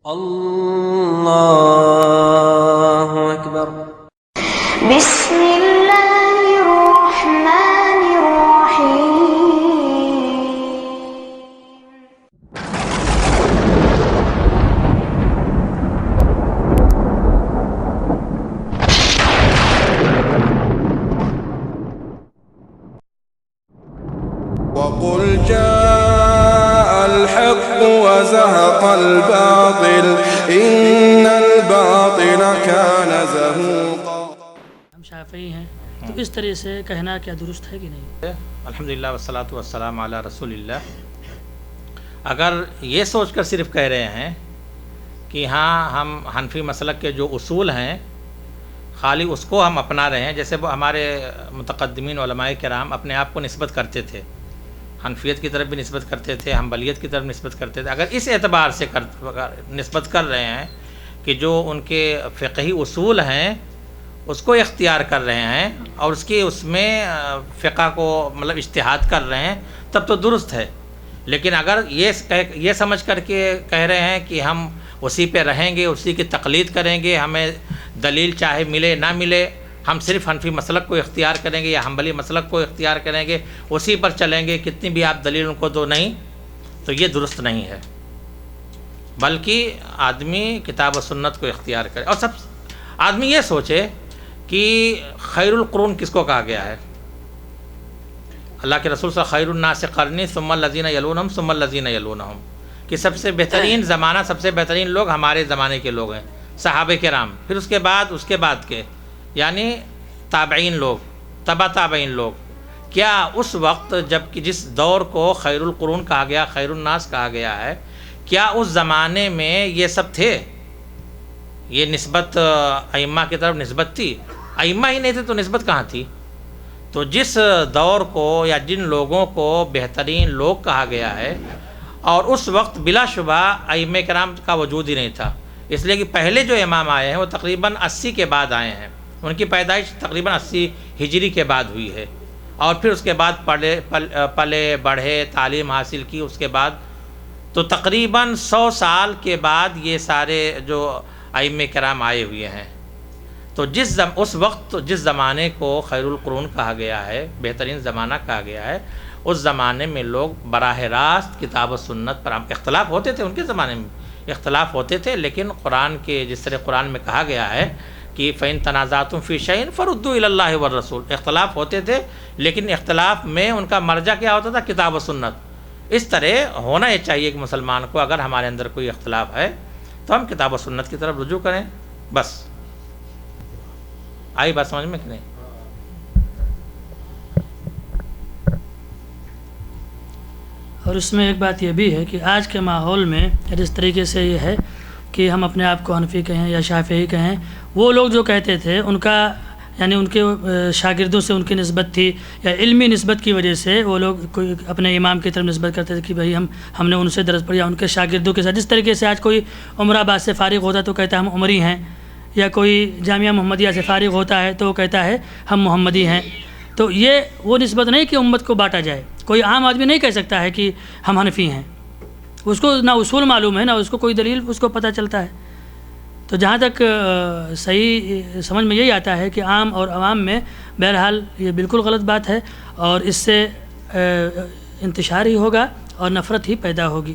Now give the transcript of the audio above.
اللہ اکبر۔ بسم اللہ الرحمن الرحیم۔ وقل جاء الحق وزهق الباطل إن الباطل كان زهوقا۔ ہم شافعی ہیں تو اس طرح سے کہنا کیا درست ہے کہ نہیں؟ الحمدللہ والصلاۃ والسلام علی رسول اللہ۔ اگر یہ سوچ کر صرف کہہ رہے ہیں کہ ہاں ہم حنفی مسلک کے جو اصول ہیں خالی اس کو ہم اپنا رہے ہیں، جیسے وہ ہمارے متقدمین علماء کرام اپنے آپ کو نسبت کرتے تھے، حنفیت کی طرف بھی نسبت کرتے تھے، حنبلیت کی طرف نسبت کرتے تھے، اگر اس اعتبار سے نسبت کر رہے ہیں کہ جو ان کے فقہی اصول ہیں اس کو اختیار کر رہے ہیں اور اس میں فقہ کو مطلب اجتہاد کر رہے ہیں، تب تو درست ہے۔ لیکن اگر یہ سمجھ کر کے کہہ رہے ہیں کہ ہم اسی پہ رہیں گے، اسی کی تقلید کریں گے، ہمیں دلیل چاہے ملے نہ ملے، ہم صرف حنفی مسلک کو اختیار کریں گے یا حنبلی مسلک کو اختیار کریں گے، اسی پر چلیں گے، کتنی بھی آپ دلیل ان کو دو نہیں، تو یہ درست نہیں ہے۔ بلکہ آدمی کتاب و سنت کو اختیار کرے، اور آدمی یہ سوچے کہ خیر القرون کس کو کہا گیا ہے؟ اللہ کے رسول صلی اللہ علیہ وسلم خیر الناس قرنی ثم الذین یلونہم ثم الذین یلونہم، کہ سب سے بہترین زمانہ، سب سے بہترین لوگ ہمارے زمانے کے لوگ ہیں، صحابہ کرام، پھر اس کے بعد کے یعنی تابعین لوگ، تبع تابعین لوگ۔ کیا اس وقت جب کہ جس دور کو خیر القرون کہا گیا، خیر الناس کہا گیا ہے، کیا اس زمانے میں یہ سب تھے؟ یہ نسبت ائمہ کی طرف نسبت تھی؟ ائمہ ہی نہیں تھے تو نسبت کہاں تھی؟ تو جس دور کو یا جن لوگوں کو بہترین لوگ کہا گیا ہے، اور اس وقت بلا شبہ ائمہ کرام کا وجود ہی نہیں تھا، اس لیے کہ پہلے جو امام آئے ہیں وہ تقریباً 80 کے بعد آئے ہیں، ان کی پیدائش تقریباً 80 ہجری کے بعد ہوئی ہے، اور پھر اس کے بعد پلے بڑھے، تعلیم حاصل کی، اس کے بعد تو تقریباً 100 سال کے بعد یہ سارے جو ائمہ کرام آئے ہوئے ہیں۔ تو اس وقت جس زمانے کو خیر القرون کہا گیا ہے، بہترین زمانہ کہا گیا ہے، اس زمانے میں لوگ براہ راست کتاب و سنت پر اختلاف ہوتے تھے، ان کے زمانے میں اختلاف ہوتے تھے، لیکن قرآن کے جس طرح قرآن میں کہا گیا ہے کہ فَإِن تَنَازَعْتُمْ فِي شَيْءٍ فَرُدُّوهُ إِلَى اللَّهِ وَالرَّسُولِ، اختلاف ہوتے تھے، لیکن اختلاف میں ان کا مرجع کیا ہوتا تھا؟ کتاب و سنت۔ اس طرح ہونا یہ چاہیے کہ مسلمان کو اگر ہمارے اندر کوئی اختلاف ہے تو ہم کتاب و سنت کی طرف رجوع کریں، بس۔ آئی بات سمجھ میں کہ نہیں؟ اور اس میں ایک بات یہ بھی ہے کہ آج کے ماحول میں جس طریقے سے یہ ہے کہ ہم اپنے آپ کو حنفی کہیں یا شافعی کہیں، وہ لوگ جو کہتے تھے ان کا یعنی ان کے شاگردوں سے ان کی نسبت تھی، یا علمی نسبت کی وجہ سے وہ لوگ کوئی اپنے امام کی طرف نسبت کرتے تھے کہ بھائی ہم نے ان سے درس پڑھی، یا ان کے شاگردوں کے ساتھ۔ جس طریقے سے آج کوئی عمر آباد سے فارغ ہوتا ہے تو کہتا ہے ہم عمری ہیں، یا کوئی جامعہ محمدیہ سے فارغ ہوتا ہے تو وہ کہتا ہے ہم محمدی ہیں۔ تو یہ وہ نسبت نہیں کہ امت کو بانٹا جائے۔ کوئی عام آدمی نہیں کہہ سکتا ہے کہ ہم حنفی ہیں، اس کو نہ اصول معلوم ہے، نہ اس کو کوئی دلیل اس کو پتہ چلتا ہے۔ تو جہاں تک صحیح سمجھ میں یہی آتا ہے کہ عام اور عوام میں بہرحال یہ بالکل غلط بات ہے، اور اس سے انتشار ہی ہوگا اور نفرت ہی پیدا ہوگی۔